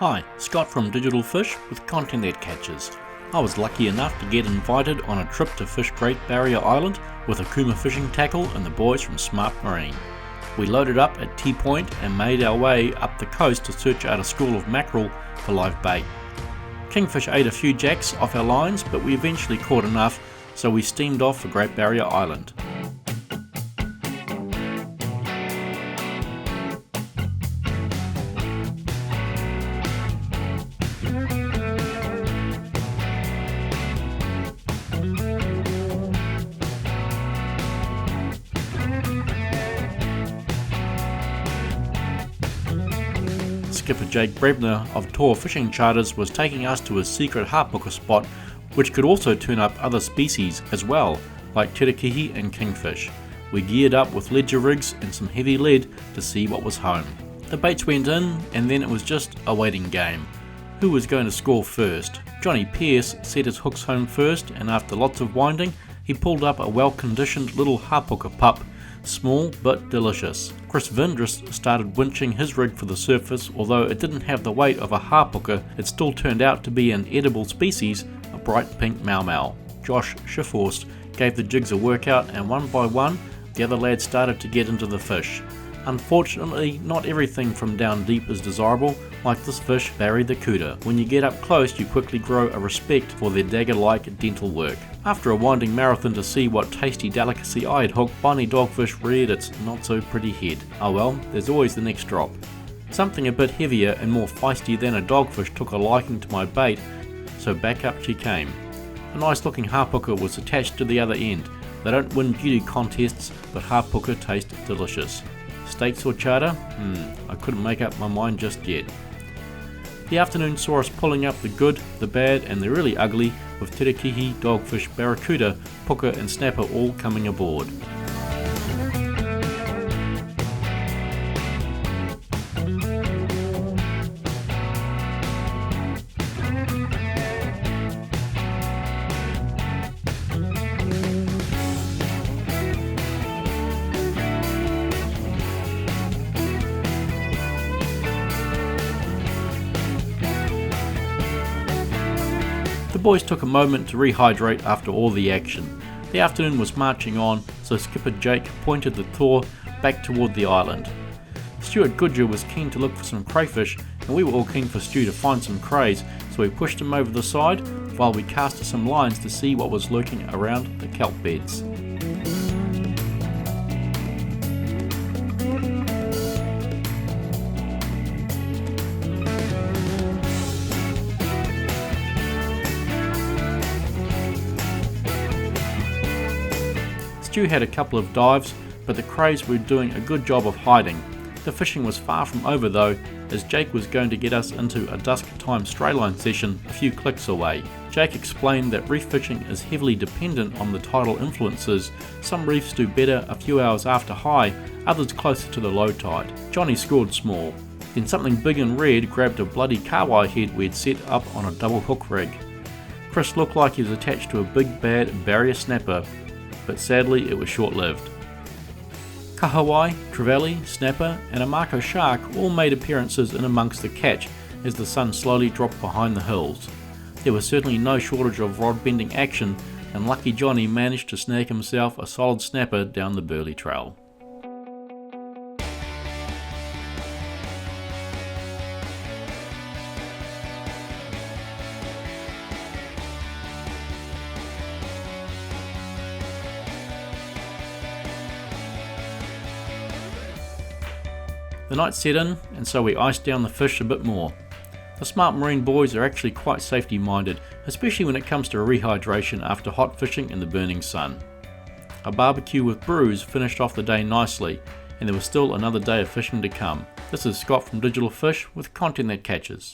Hi, Scott from Digital Fish with content that catches. I was lucky enough to get invited on a trip to fish Great Barrier Island with Okuma fishing tackle and the boys from Smart Marine. We loaded up at T Point and made our way up the coast to search out a school of mackerel for live bait. Kingfish ate a few jacks off our lines, but we eventually caught enough, so we steamed off for Great Barrier Island. Skipper Jake Brebner of Thor Fishing Charters was taking us to a secret hapuka spot which could also turn up other species as well, like tiri-tiri and kingfish. We geared up with ledger rigs and some heavy lead to see what was home. The baits went in and then it was just a waiting game. Who was going to score first? Johnny Pearce set his hooks home first, and after lots of winding he pulled up a well-conditioned little hapuka pup, small but delicious. Chris Vindris started winching his rig for the surface. Although it didn't have the weight of a hapuka, it still turned out to be an edible species, a bright pink mau. Josh Schiffhorst gave the jigs a workout, and one by one the other lads started to get into the fish. Unfortunately, not everything from down deep is desirable, like this fish, Barry the Cooter. When you get up close, you quickly grow a respect for their dagger-like dental work. After a winding marathon to see what tasty delicacy I had hooked, Bonnie Dogfish reared its not-so-pretty head. Oh well, there's always the next drop. Something a bit heavier and more feisty than a dogfish took a liking to my bait, so back up she came. A nice-looking hapuka was attached to the other end. They don't win beauty contests, but hapuka taste delicious. Steaks or chowder? I couldn't make up my mind just yet. The afternoon saw us pulling up the good, the bad and the really ugly, with tiri-tiri, dogfish, barracuda, puka and snapper all coming aboard. The boys took a moment to rehydrate after all the action. The afternoon was marching on, so Skipper Jake pointed the Thor back toward the island. Stuart Goodyear was keen to look for some crayfish, and we were all keen for Stu to find some crays, so we pushed him over the side while we cast some lines to see what was lurking around the kelp beds. Stu had a couple of dives, but the crays were doing a good job of hiding. The fishing was far from over though, as Jake was going to get us into a dusk time strayline session a few clicks away. Jake explained that reef fishing is heavily dependent on the tidal influences. Some reefs do better a few hours after high, others closer to the low tide. Johnny scored small. Then something big and red grabbed a bloody KAHAWAI head we'd set up on a double hook rig. Chris looked like he was attached to a big bad barrier snapper, but sadly it was short-lived. KAHAWAI, TREVALLY, snapper and a mako shark all made appearances in amongst the catch as the sun slowly dropped behind the hills. There was certainly no shortage of rod-bending action, and lucky Johnny managed to snag himself a solid snapper down the Burley Trail. The night set in, and so we iced down the fish a bit more. The Smart Marine boys are actually quite safety minded, especially when it comes to rehydration after hot fishing in the burning sun. A barbecue with brews finished off the day nicely, and there was still another day of fishing to come. This is Scott from Digital Fish with content that catches.